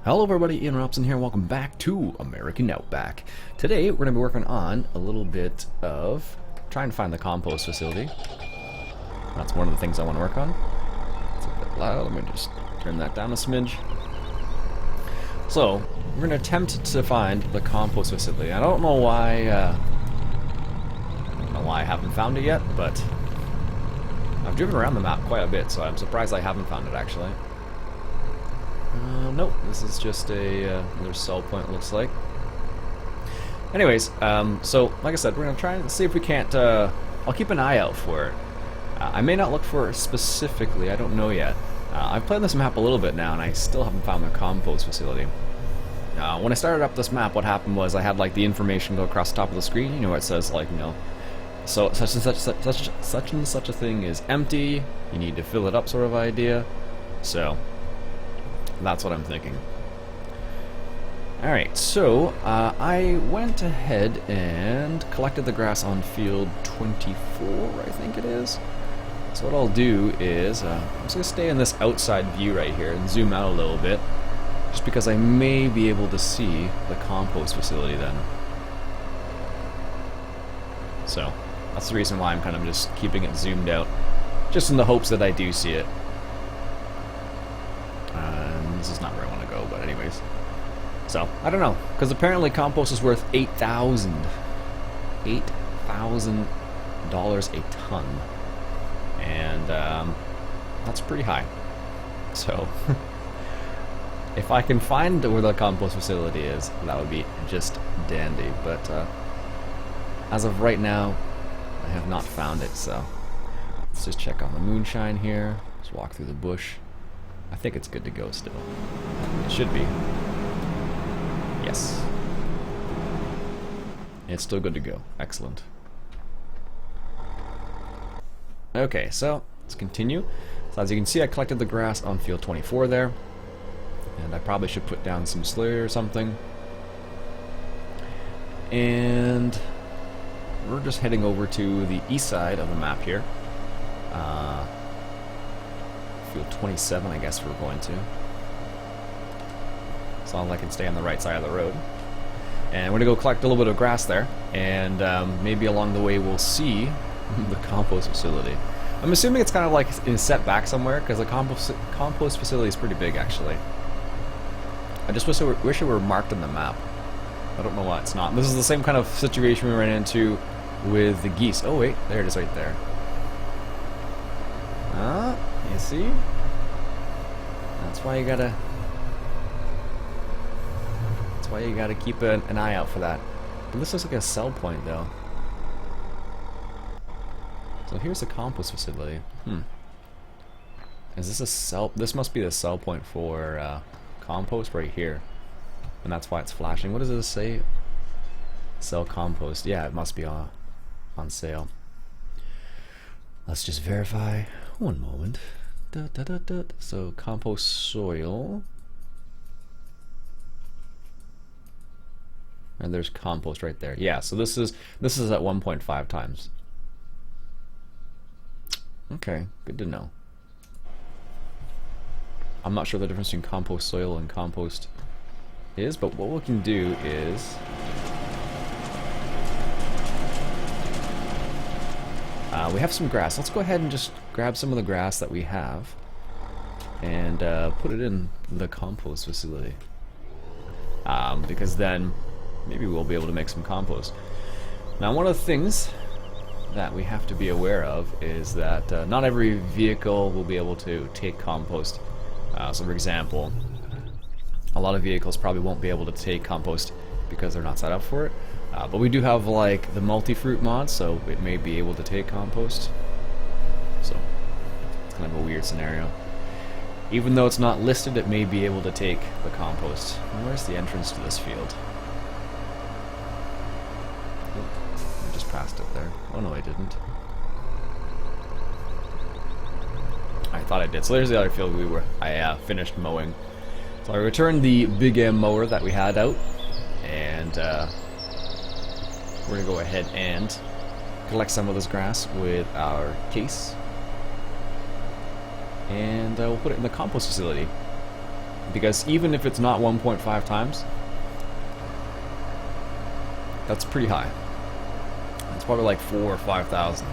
Hello everybody, Iain Robson here, welcome back to American Outback. Today we're going to be working on a little bit of trying to find the compost facility. That's one of the things I want to work on. It's a bit loud, let me just turn that down a smidge. So, we're going to attempt to find the compost facility. I don't know why I haven't found it yet, but I've driven around the map quite a bit, so I'm surprised I haven't found it actually. Nope, this is just another cell point, it looks like. Anyways, so like I said, we're going to try and see if we can't, I'll keep an eye out for it. I may not look for it specifically, I don't know yet. I've played this map a little bit now and I still haven't found the compost facility. When I started up this map, what happened was I had like the information go across the top of the screen, you know, where it says like, you know, so such and such a thing is empty, you need to fill it up sort of idea. So that's what I'm thinking. Alright, so I went ahead and collected the grass on field 24, I think it is. So what I'll do is, I'm just going to stay in this outside view right here and zoom out a little bit, just because I may be able to see the compost facility then. So, that's the reason why I'm kind of just keeping it zoomed out, just in the hopes that I do see it. This is not where I want to go, but anyways. So, I don't know, because apparently compost is worth $8,000 a ton. And, that's pretty high. So, if I can find where the compost facility is, that would be just dandy. But, as of right now, I have not found it, so let's just check on the moonshine here. Let's walk through the bush. I think it's good to go still. It should be. Yes. It's still good to go. Excellent. Okay, so let's continue. So as you can see, I collected the grass on field 24 there. And I probably should put down some slurry or something. And we're just heading over to the east side of the map here. Field 27, I guess we're going to. As long as I can stay on the right side of the road. And we're going to go collect a little bit of grass there. And maybe along the way we'll see the compost facility. I'm assuming it's kind of like in set back somewhere, because the compost facility is pretty big actually. I just wish it were marked on the map. I don't know why it's not. This is the same kind of situation we ran into with the geese. Oh wait, there it is right there. You see? That's why you gotta keep an eye out for that. But this looks like a sell point though. So here's the compost facility. Is this a sell? This must be the sell point for compost right here. And that's why it's flashing. What does this say? Sell compost. Yeah, it must be on sale. Let's just verify. One moment. So compost soil. And there's compost right there. Yeah, so this is at 1.5 times. Okay, good to know. I'm not sure the difference between compost soil and compost is, but what we can do is we have some grass. Let's go ahead and just grab some of the grass that we have and put it in the compost facility, because then maybe we'll be able to make some compost. Now, one of the things that we have to be aware of is that not every vehicle will be able to take compost. So for example, a lot of vehicles probably won't be able to take compost because they're not set up for it. But we do have like the multi-fruit mod, so it may be able to take compost. So it's kind of a weird scenario. Even though it's not listed, it may be able to take the compost. And where's the entrance to this field? I just passed it there. Oh no, I didn't. I thought I did. So there's the other field I finished mowing. So I returned the Big M mower that we had out, and we're going to go ahead and collect some of this grass with our case, and we'll put it in the compost facility. because even if it's not 1.5 times, that's pretty high. It's probably like 4,000 or 5,000.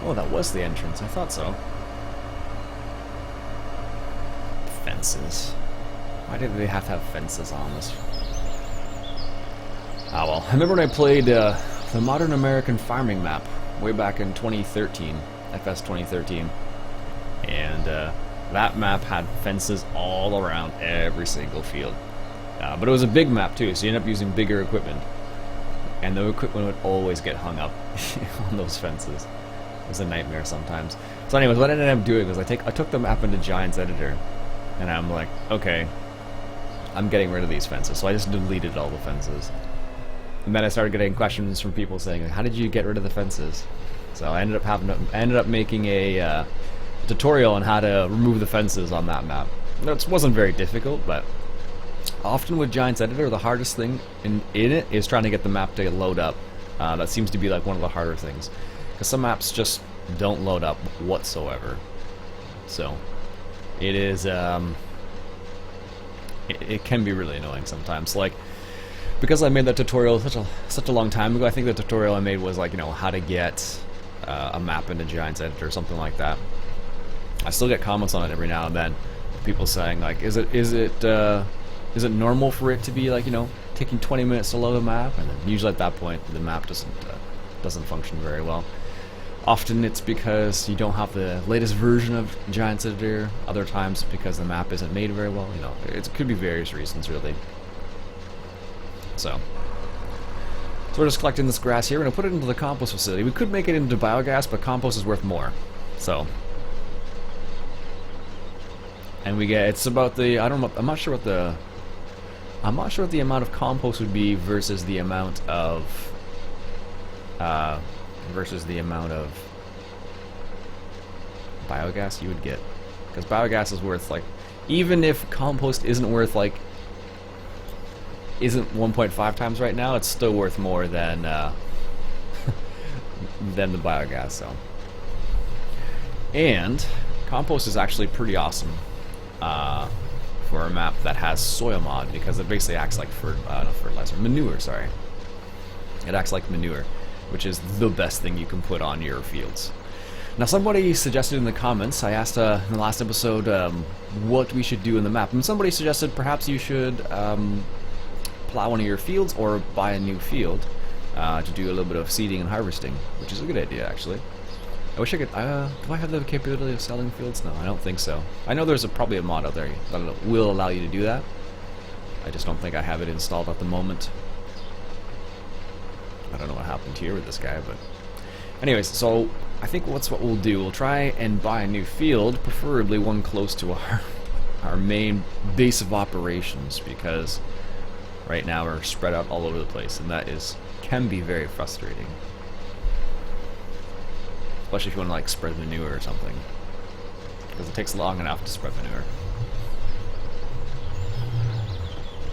Oh, that was the entrance. I thought so. Fences. Why did they have to have fences on this? Ah, well. I remember when I played the Modern American Farming map way back in 2013, FS 2013, and that map had fences all around every single field. But it was a big map too, so you end up using bigger equipment, and the equipment would always get hung up on those fences. It was a nightmare sometimes. So anyways, what I ended up doing was I took the map into Giants Editor, and I'm like, okay, I'm getting rid of these fences. So I just deleted all the fences. And then I started getting questions from people saying, how did you get rid of the fences? So I ended up making a tutorial on how to remove the fences on that map. It wasn't very difficult, but often with Giants Editor, the hardest thing in it is trying to get the map to load up. That seems to be like one of the harder things, because some maps just don't load up whatsoever. So it is it can be really annoying sometimes. Like, because I made that tutorial such a long time ago, I think the tutorial I made was like, you know, how to get a map into Giants Editor or something like that. I still get comments on it every now and then. People saying like, is it normal for it to be like, you know, taking 20 minutes to load a map? And then usually at that point the map doesn't function very well. Often it's because you don't have the latest version of Giants Editor. Other times because the map isn't made very well. You know, it could be various reasons really. So we're just collecting this grass here. We're gonna put it into the compost facility. We could make it into biogas, but compost is worth more. So, and we get, it's about the, I'm not sure what the amount of compost would be versus the amount of biogas you would get, because biogas is worth, like, even if compost isn't worth, like, isn't 1.5 times right now, it's still worth more than than the biogas. So, and compost is actually pretty awesome for a map that has soil mod, because it basically acts like manure. Sorry, it acts like manure, which is the best thing you can put on your fields. Now, somebody suggested in the comments, I asked in the last episode what we should do in the map, and somebody suggested perhaps you should plow one of your fields or buy a new field to do a little bit of seeding and harvesting, which is a good idea actually. I wish I could, do I have the capability of selling fields? No, I don't think so. I know there's probably a mod out there that will allow you to do that. I just don't think I have it installed at the moment. I don't know what happened here with this guy, but anyways, so I think that's what we'll do. We'll try and buy a new field, preferably one close to our main base of operations, because right now we're spread out all over the place, and that can be very frustrating. Especially if you want to like spread manure or something, because it takes long enough to spread manure.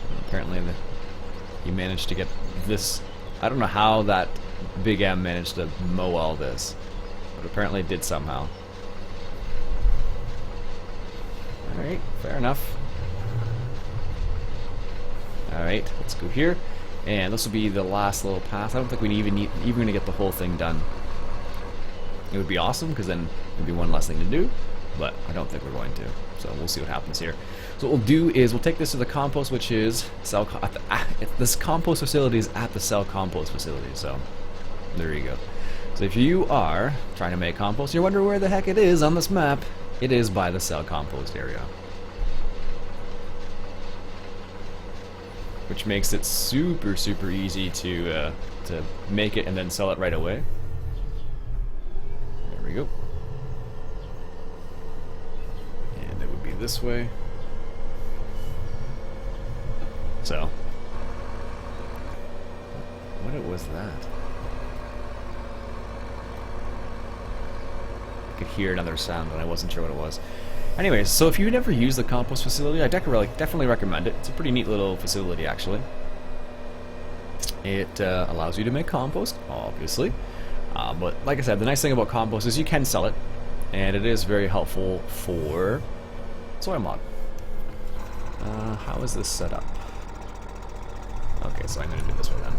And apparently he managed to get this. I don't know how that Big M managed to mow all this, but apparently it did somehow. Alright, fair enough. Alright, let's go here, and this will be the last little path. I don't think we even going to get the whole thing done. It would be awesome, because then it would be one less thing to do, but I don't think we're going to. So we'll see what happens here. So what we'll do is we'll take this to the compost, which is this compost facility is at the cell compost facility. So there you go. So if you are trying to make compost, you're wondering where the heck it is on this map, it is by the cell compost area, which makes it super easy to make it and then sell it right away. There we go. And it would be this way. So, what was that? I could hear another sound, and I wasn't sure what it was. Anyways, so if you've never used the compost facility, I definitely recommend it. It's a pretty neat little facility, actually. It allows you to make compost, obviously. But like I said, the nice thing about compost is you can sell it. and it is very helpful for soil mod. How is this set up? Okay, so I'm going to do this way then.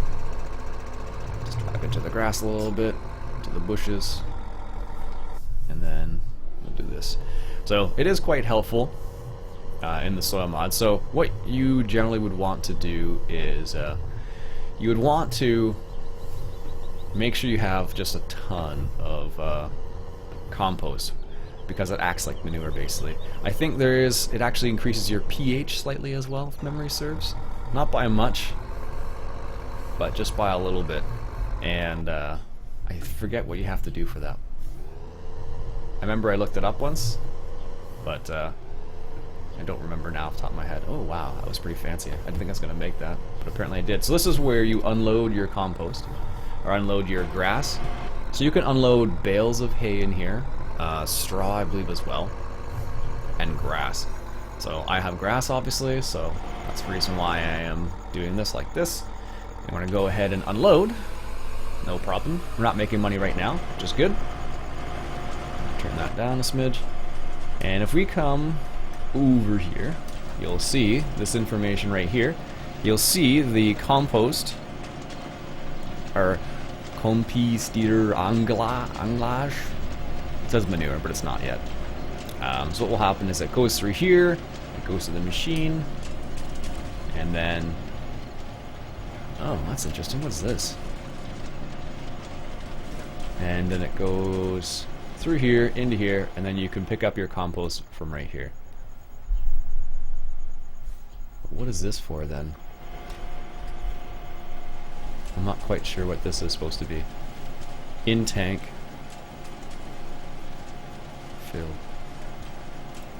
Just drive into the grass a little bit, to the bushes, and then we'll do this. So it is quite helpful in the soil mod. So what you generally would want to do is you would want to make sure you have just a ton of compost, because it acts like manure basically. I think it actually increases your pH slightly as well, if memory serves. Not by much, but just by a little bit. And I forget what you have to do for that. I remember I looked it up once, but I don't remember now off the top of my head. Oh wow, that was pretty fancy. I didn't think I was going to make that, but apparently I did. So this is where you unload your compost, or unload your grass. So you can unload bales of hay in here, straw I believe as well, and grass. So I have grass obviously, so that's the reason why I am doing this like this. I'm going to go ahead and unload. No problem. We're not making money right now, which is good. Turn that down a smidge. And if we come over here, you'll see this information right here. You'll see the compost, or compostier anglage. It says manure, but it's not yet. So what will happen is it goes through here, it goes to the machine, and then... Oh, that's interesting. What's this? And then it goes through here, into here, and then you can pick up your compost from right here. What is this for then? I'm not quite sure what this is supposed to be. In tank. Fill.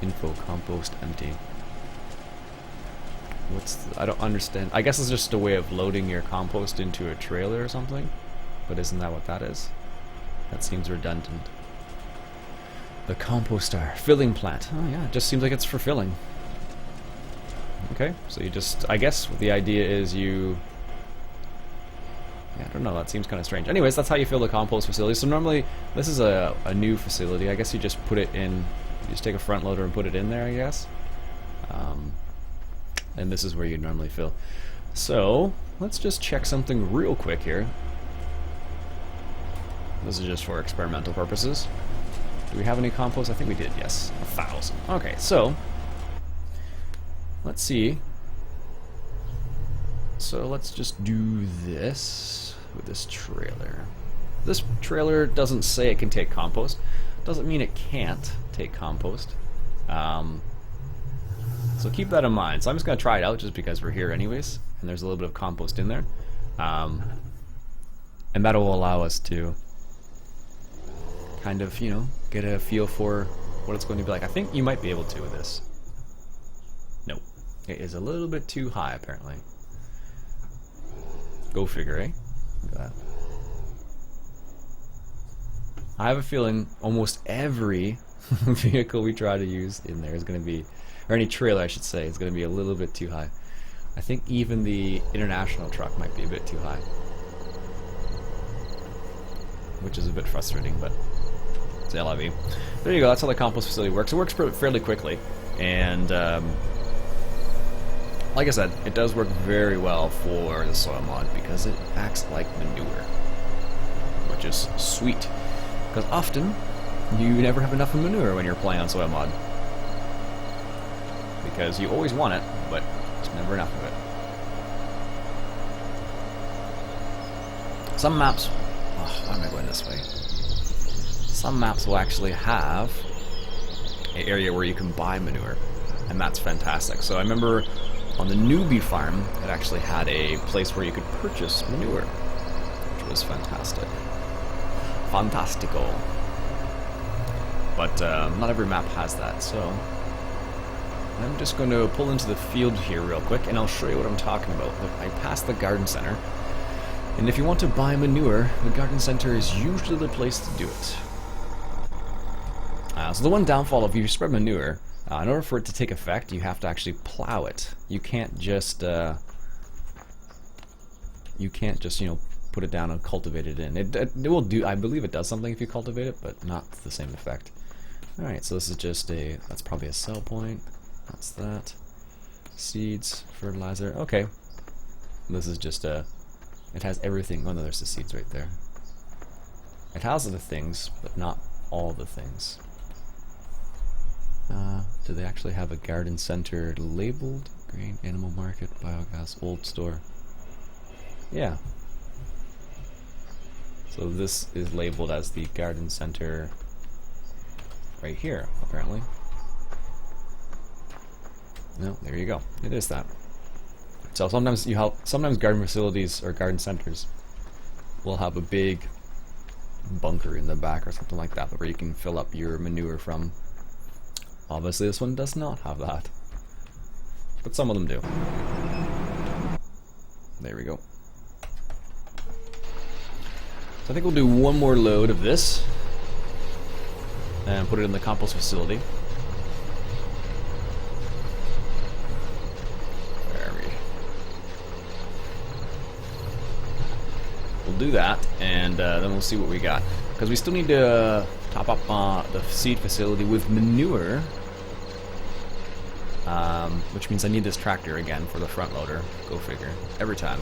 Info compost empty. I don't understand. I guess it's just a way of loading your compost into a trailer or something. But isn't that what that is? That seems redundant. The composter. Filling plant. Oh yeah, it just seems like it's for filling. Okay, so you just... I guess the idea is you... Yeah, I don't know, that seems kind of strange. Anyways, that's how you fill the compost facility. So normally, this is a new facility. I guess you just put it in... You just take a front loader and put it in there, I guess. And this is where you normally fill. So, let's just check something real quick here. This is just for experimental purposes. Do we have any compost? I think we did, yes. 1,000. Okay, so let's see. So let's just do this with this trailer. This trailer doesn't say it can take compost. Doesn't mean it can't take compost. So keep that in mind. So I'm just going to try it out just because we're here anyways. And there's a little bit of compost in there. And that will allow us to kind of, you know, get a feel for what it's going to be like. I think you might be able to with this. Nope. It is a little bit too high, apparently. Go figure, eh? Look at that. I have a feeling almost every vehicle we try to use in there is going to be, or any trailer I should say, is going to be a little bit too high. I think even the international truck might be a bit too high. Which is a bit frustrating, but c'est la vie. There you go, that's how the compost facility works. It works fairly quickly, and like I said, it does work very well for the soil mod because it acts like manure, which is sweet. Because often, you never have enough of manure when you're playing on soil mod. Because you always want it, but there's never enough of it. Some maps... Oh, why am I going this way? Some maps will actually have an area where you can buy manure, and that's fantastic. So I remember on the newbie farm, it actually had a place where you could purchase manure, which was fantastic. Fantastico. But not every map has that, so I'm just going to pull into the field here real quick, and I'll show you what I'm talking about. I passed the garden center, and if you want to buy manure, the garden center is usually the place to do it. So the one downfall of if you spread manure, in order for it to take effect, you have to actually plow it. You can't just, you know, put it down and cultivate it in. It will do. I believe it does something if you cultivate it, but not the same effect. Alright, so this is just a, that's probably a sell point. That's that. Seeds, fertilizer, okay. This is just a, it has everything. Oh no, there's the seeds right there. It has other things, but not all the things. Do they actually have a garden center labeled? Grain, animal market, biogas, old store. Yeah. So this is labeled as the garden center right here, apparently. No, there you go. It is that. So sometimes sometimes garden facilities or garden centers will have a big bunker in the back or something like that where you can fill up your manure from. Obviously this one does not have that, but some of them do. There we go. So I think we'll do one more load of this and put it in the compost facility. We'll do that, and then we'll see what we got. Because we still need to top up the seed facility with manure, which means I need this tractor again for the front loader. Go figure. Every time.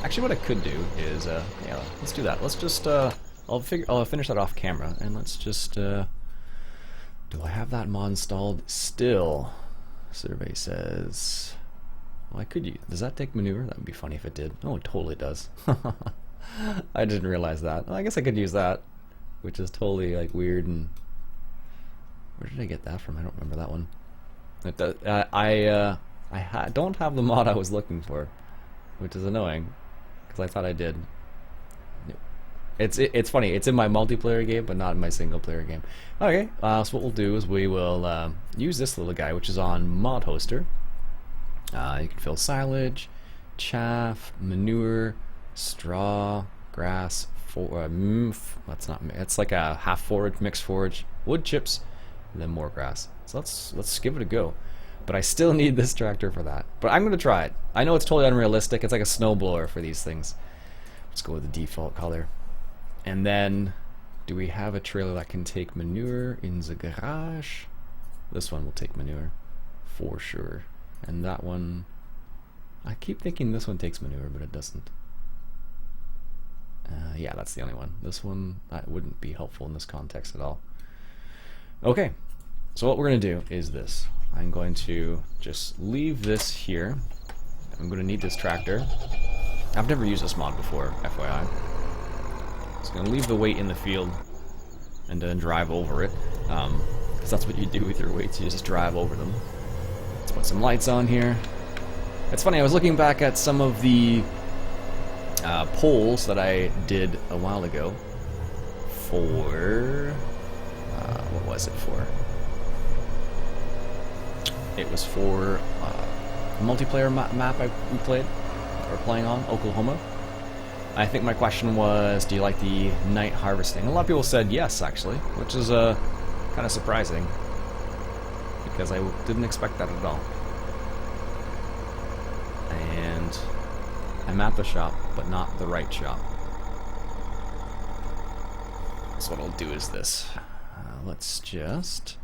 Actually, what I could do is, yeah, let's do that. Let's just, I'll finish that off camera, and let's just, do I have that mod installed? Still, survey says. Well, I could use. Does that take manure? That would be funny if it did. Oh, it totally does. I didn't realize that. Well, I guess I could use that, which is totally like weird. And where did I get that from? I don't remember that one. It does, I don't have the mod I was looking for, which is annoying because I thought I did. It's funny. It's in my multiplayer game, but not in my single player game. Okay. So what we'll do is we will use this little guy, which is on Mod Hoster. You can fill silage, chaff, manure, straw, grass, that's not. It's like a half forage, mixed forage, wood chips, and then more grass. So let's give it a go. But I still need this tractor for that. But I'm gonna try it. I know it's totally unrealistic. It's like a snowblower for these things. Let's go with the default color. And then, do we have a trailer that can take manure in the garage? This one will take manure for sure. And that one, I keep thinking this one takes manure, but it doesn't. Yeah, that's the only one. This one, that wouldn't be helpful in this context at all. Okay, so what we're going to do is this. I'm going to just leave this here. I'm going to need this tractor. I've never used this mod before, FYI. Just going to leave the weight in the field and then drive over it. Because that's what you do with your weights, you just drive over them. Let's put some lights on here. It's funny, I was looking back at some of the polls that I did a while ago for... what was it for? It was for a multiplayer map we played, or playing on, Oklahoma. I think my question was, do you like the night harvesting? A lot of people said yes, actually, which is kind of surprising. Because I didn't expect that at all. And I'm at the shop, but not the right shop. So what I'll do is this. Let's just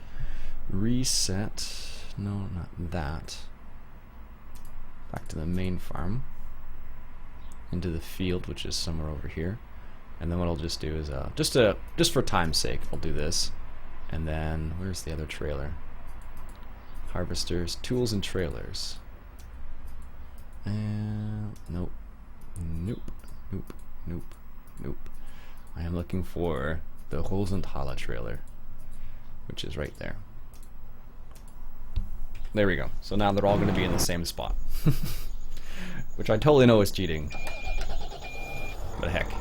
reset. No, not that. Back to the main farm. Into the field, which is somewhere over here. And then what I'll just do is, just for time's sake, I'll do this. And then, where's the other trailer? Harvesters, tools, and trailers. And nope, nope, nope, nope, nope. I am looking for the HERONGATE trailer, which is right there. There we go. So now they're all going to be in the same spot, which I totally know is cheating. But heck,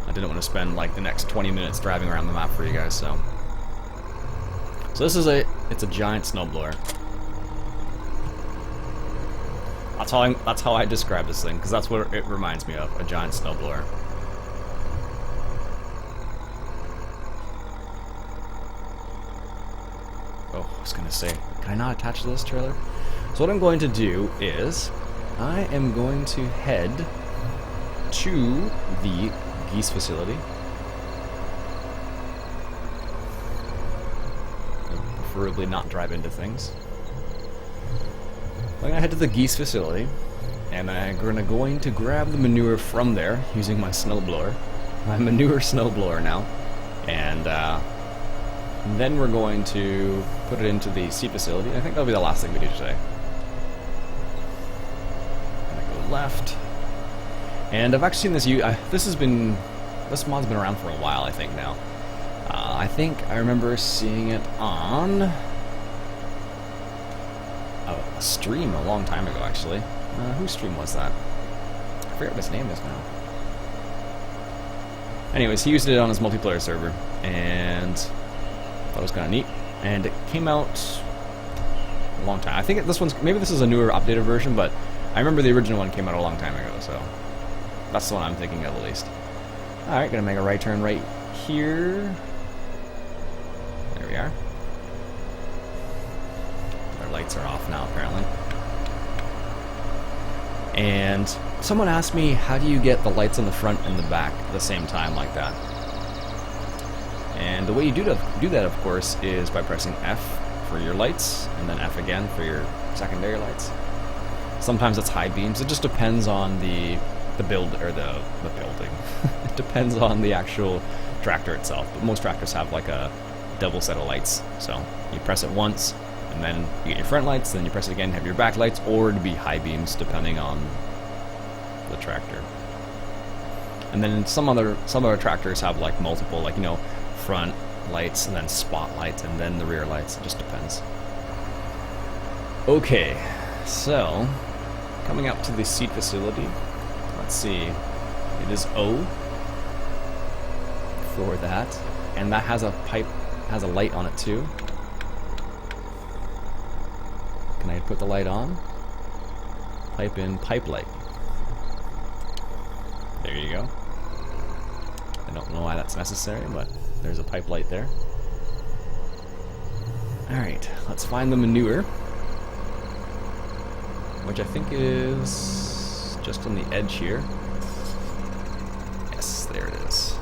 I didn't want to spend like the next 20 minutes driving around the map for you guys. So this is it's a giant snowblower. That's how I describe this thing, because that's what it reminds me of, a giant snowblower. Oh, I was gonna say, can I not attach to this trailer? So what I'm going to do is, I am going to head to the geese facility. preferably not drive into things. I'm gonna head to the geese facility, and I'm going to grab the manure from there using my snowblower, my manure snowblower now, and then we're going to put it into the seed facility. I think that'll be the last thing we do today. Gonna go left, and I've actually seen this. This mod's been around for a while, I think now. I think I remember seeing it on a stream a long time ago, actually. Whose stream was that? I forget what his name is now. Anyways, he used it on his multiplayer server, and thought it was kind of neat. And it came out a long time. I think maybe this is a newer, updated version, but I remember the original one came out a long time ago, so that's the one I'm thinking of at least. Alright, gonna make a right turn right here. There we are. Our lights are off now, apparently. And someone asked me, how do you get the lights on the front and the back at the same time like that? And the way you do that, of course, is by pressing F for your lights, and then F again for your secondary lights. Sometimes it's high beams. It just depends on the build, or the building. It depends on the actual tractor itself, but most tractors have like a double set of lights. So you press it once, and then you get your front lights, then you press it again, have your back lights, or to be high beams depending on the tractor. And then some other tractors have like multiple, like, you know, front lights and then spotlights and then the rear lights. It just depends. Okay, so coming up to the seed facility. Let's see, it is O for that, and that has a light on it too. Can I put the light on? Type in pipe light. There you go. I don't know why that's necessary, but there's a pipe light there. Alright, let's find the manure, which I think is just on the edge here. Yes, there it is.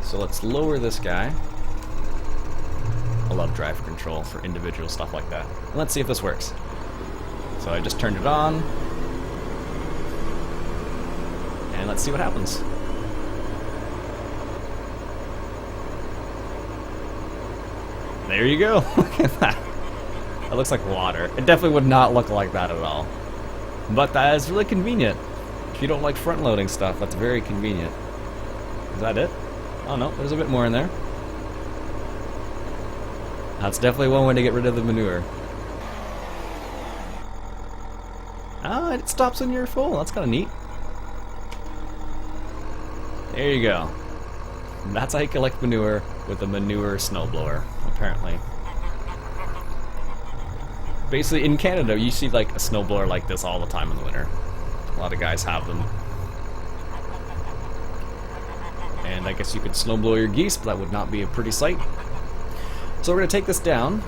So let's lower this guy. I love drive control for individual stuff like that. And let's see if this works. So I just turned it on. And let's see what happens. There you go. Look at that. That looks like water. It definitely would not look like that at all. But that is really convenient. If you don't like front-loading stuff, that's very convenient. Is that it? Oh no, there's a bit more in there. That's definitely one way to get rid of the manure. Ah, it stops when you're full. That's kind of neat. There you go. That's how you collect manure with a manure snowblower, apparently. Basically, in Canada, you see like a snowblower like this all the time in the winter. A lot of guys have them. And I guess you could snowblow your geese, but that would not be a pretty sight. So we're going to take this down.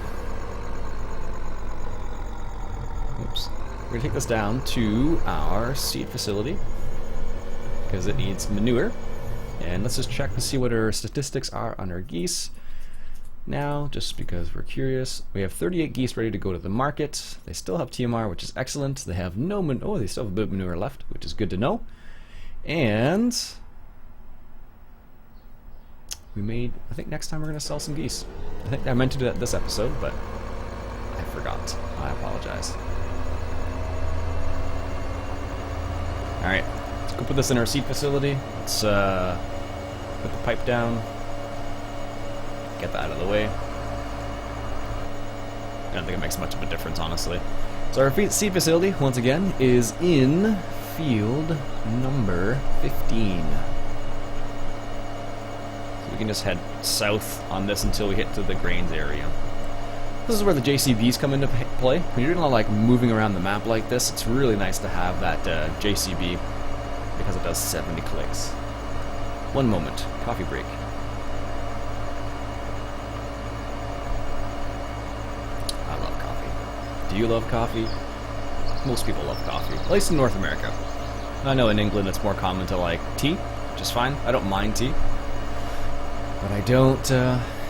Oops. We're going to take this down to our seed facility, because it needs manure. And let's just check to see what our statistics are on our geese. Now, just because we're curious, we have 38 geese ready to go to the market. They still have TMR, which is excellent. They have no they still have a bit of manure left, which is good to know. And I think next time we're going to sell some geese. I think I meant to do that this episode, but I forgot. I apologize. Alright, let's go put this in our seed facility. Let's put the pipe down. Get that out of the way. I don't think it makes much of a difference, honestly. So our seed facility, once again, is in field number 15. So we can just head south on this until we hit to the grains area. This is where the JCBs come into play. When you're doing like moving around the map like this, it's really nice to have that JCB because it does 70 clicks. One moment, coffee break. Do you love coffee? Most people love coffee, at least in North America. I know in England it's more common to like tea, which is fine. I don't mind tea. But I don't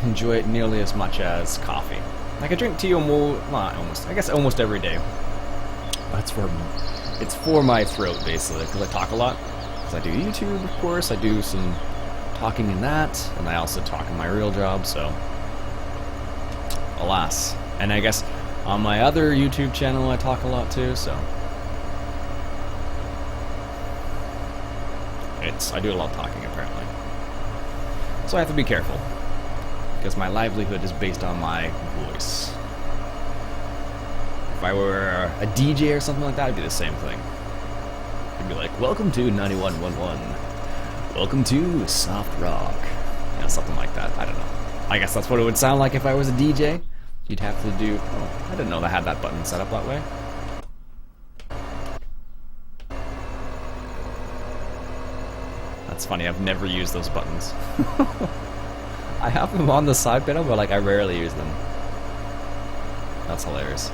enjoy it nearly as much as coffee. Like I drink tea I guess almost every day. But it's for my throat basically, because I talk a lot. Because I do YouTube, of course. I do some talking in that, and I also talk in my real job. So, alas. And I guess on my other YouTube channel, I talk a lot too. So, I do a lot of talking apparently. So I have to be careful, because my livelihood is based on my voice. If I were a DJ or something like that, I'd do the same thing. I'd be like, welcome to 9111. Welcome to Soft Rock. You know, something like that. I don't know. I guess that's what it would sound like if I was a DJ. You'd have to do... Oh, I didn't know they had that button set up that way. That's funny, I've never used those buttons. I have them on the side panel, but like I rarely use them. That's hilarious.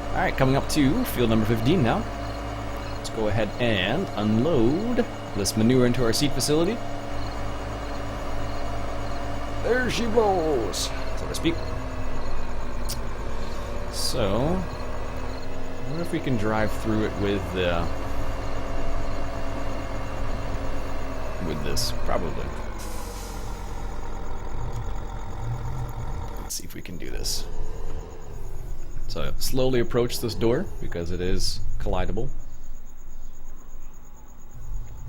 Alright, coming up to field number 15 now. Let's go ahead and unload this manure into our seed facility. There she goes, so to speak. So, I wonder if we can drive through it with this, probably. Let's see if we can do this. So slowly approach this door because it is collidable.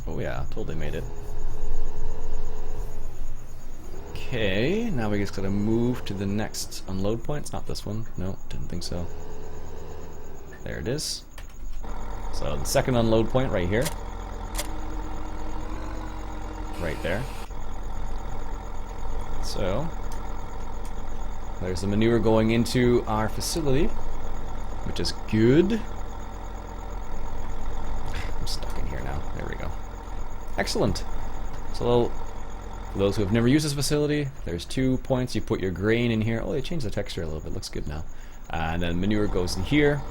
Oh yeah, totally made it. Okay, now we just gotta move to the next unload point. It's not this one. No, didn't think so. There it is. So the second unload point right here. Right there. So there's the manure going into our facility, which is good. I'm stuck in here now. There we go. Excellent. So for those who have never used this facility, there's 2 points. You put your grain in here. Oh, they changed the texture a little bit. Looks good now. And then manure goes in here.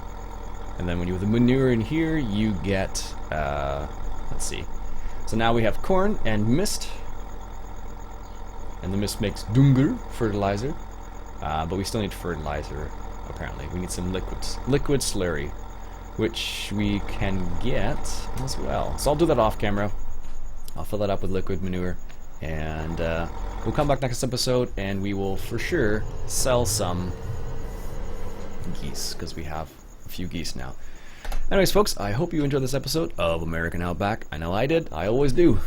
And then when you have the manure in here, you get, let's see. So now we have corn and mist. And the mist makes dungar, fertilizer. But we still need fertilizer, apparently. We need some liquid slurry, which we can get as well. So I'll do that off camera. I'll fill that up with liquid manure. And we'll come back next episode and we will for sure sell some geese, because we have a few geese now. Anyways, folks, I hope you enjoyed this episode of American Outback. I know I did. I always do.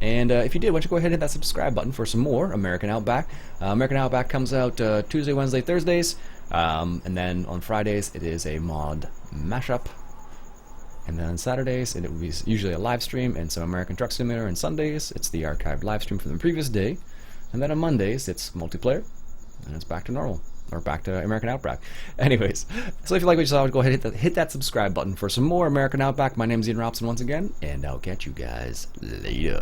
And if you did, why don't you go ahead and hit that subscribe button for some more American Outback. American Outback comes out Tuesday, Wednesday, Thursdays. And then on Fridays, it is a mod mashup. And then on Saturdays, it will be usually a live stream and some American Truck Simulator. And Sundays, it's the archived live stream from the previous day. And then on Mondays, it's multiplayer. And it's back to normal. Or back to American Outback. Anyways, so if you like what you saw, go ahead and hit that subscribe button for some more American Outback. My name is Iain Robson once again, and I'll catch you guys later.